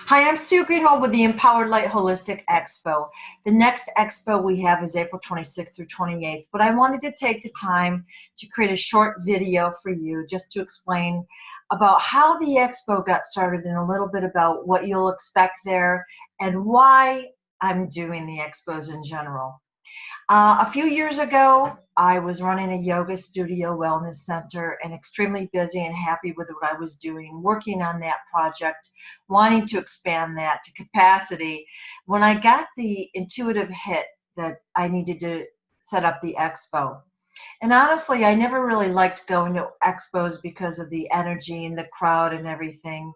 Hi, I'm Sue Greenhold with the Empowered Light Holistic Expo. The next expo we have is April 26th through 28th, but I wanted to take the time to create a short video for you just to explain about how the expo got started and a little bit about what you'll expect there and why I'm doing the expos in general. A few years ago, I was running a yoga studio wellness center and extremely busy and happy with what I was doing, working on that project, wanting to expand that to capacity. When I got the intuitive hit that I needed to set up the expo. And honestly, I never really liked going to expos because of the energy and the crowd and everything.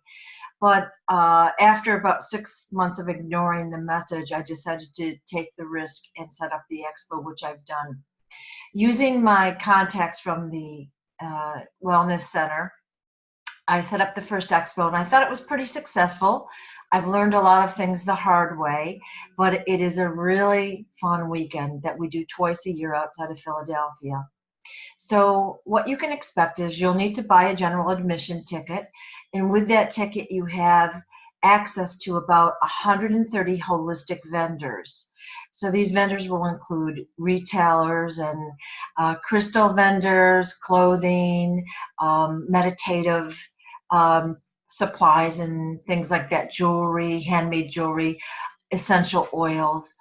But after about 6 months of ignoring the message, I decided to take the risk and set up the expo, which I've done. Using my contacts from the Wellness Center, I set up the first expo, and I thought it was pretty successful. I've learned a lot of things the hard way, but it is a really fun weekend that we do twice a year outside of Philadelphia. So what you can expect is you'll need to buy a general admission ticket, and with that ticket you have access to about 130 holistic vendors. So these vendors will include retailers and crystal vendors, clothing, meditative supplies and things like that, jewelry, handmade jewelry, essential oils.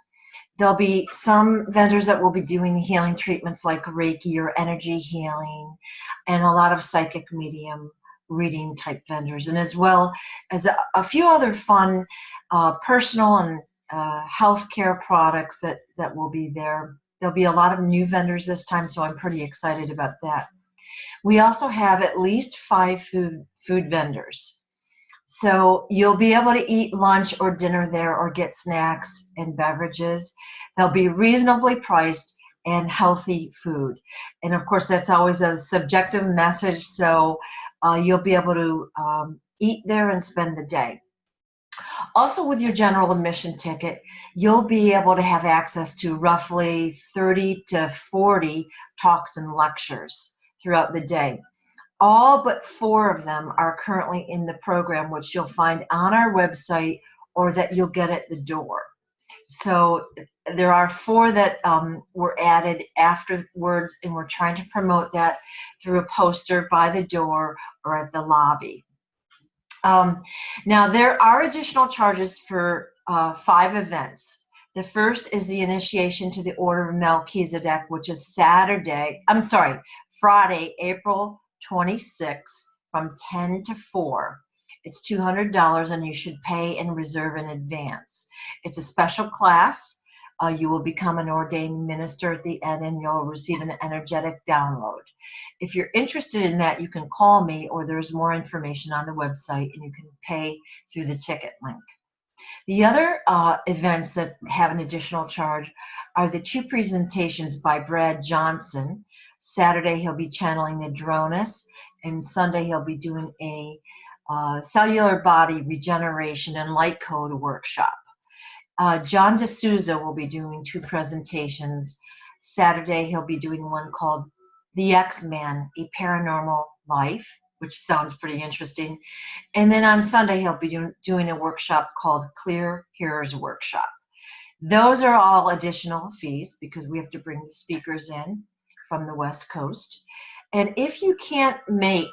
There'll be some vendors that will be doing healing treatments like Reiki or energy healing, and a lot of psychic medium reading type vendors, and as well as a few other fun personal and healthcare products that will be there. There'll be a lot of new vendors this time, so I'm pretty excited about that. We also have at least 5 food vendors. So you'll be able to eat lunch or dinner there or get snacks and beverages. They'll be reasonably priced and healthy food. And of course, that's always a subjective message, so you'll be able to eat there and spend the day. Also, with your general admission ticket, you'll be able to have access to roughly 30 to 40 talks and lectures throughout the day. All but 4 of them are currently in the program, which you'll find on our website or that you'll get at the door. So there are 4 that were added afterwards, and we're trying to promote that through a poster by the door or at the lobby. Now, there are additional charges for 5 events. The first is the initiation to the Order of Melchizedek, which is Friday, April 26th from 10 to 4. It's $200, and you should pay and reserve in advance. It's a special class. You will become an ordained minister at the end, and you'll receive an energetic download. If you're interested in that, you can call me, or there's more information on the website, and you can pay through the ticket link. The other events that have an additional charge are the 2 presentations by Brad Johnson. Saturday he'll be channeling the Dronus, and Sunday he'll be doing a cellular body regeneration and light code workshop. John D'Souza will be doing 2 presentations. Saturday he'll be doing one called The X-Man, A Paranormal Life, which sounds pretty interesting. And then on Sunday he'll be doing a workshop called Clear Hearers Workshop. Those are all additional fees because we have to bring the speakers in from the West Coast. And if you can't make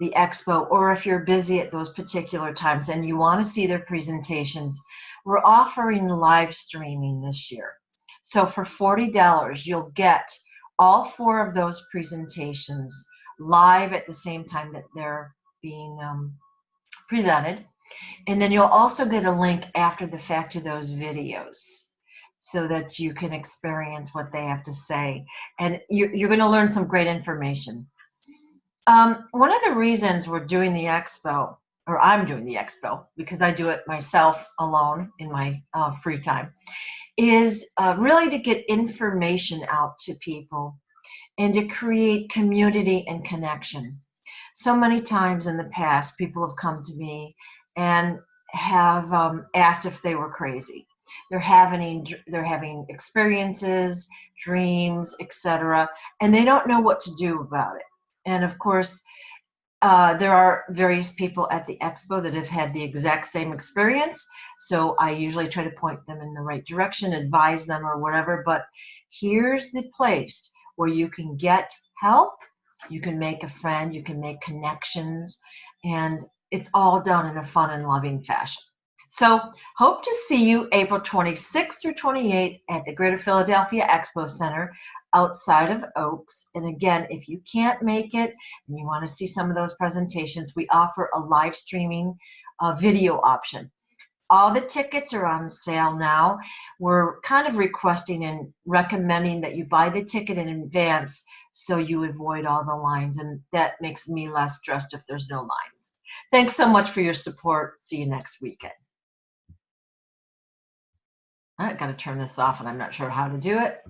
the expo, or if you're busy at those particular times and you want to see their presentations, we're offering live streaming this year. So for $40, you'll get all 4 of those presentations live at the same time that they're being presented. And then you'll also get a link after the fact to those videos so that you can experience what they have to say. And you're going to learn some great information. One of the reasons we're doing the expo, or I'm doing the expo, because I do it myself alone in my free time, is really to get information out to people and to create community and connection. So many times in the past, people have come to me and have asked if they were crazy. They're having experiences, dreams, etc., and they don't know what to do about it. And of course, There are various people at the expo that have had the exact same experience, so I usually try to point them in the right direction, advise them or whatever, but here's the place where you can get help, you can make a friend, you can make connections, and it's all done in a fun and loving fashion. So hope to see you April 26th through 28th at the Greater Philadelphia Expo Center outside of Oaks. And again, if you can't make it and you want to see some of those presentations, we offer a live streaming video option. All the tickets are on sale now. We're kind of requesting and recommending that you buy the ticket in advance so you avoid all the lines, and that makes me less stressed if there's no lines. Thanks so much for your support. See you next weekend. I've got to turn this off, and I'm not sure how to do it.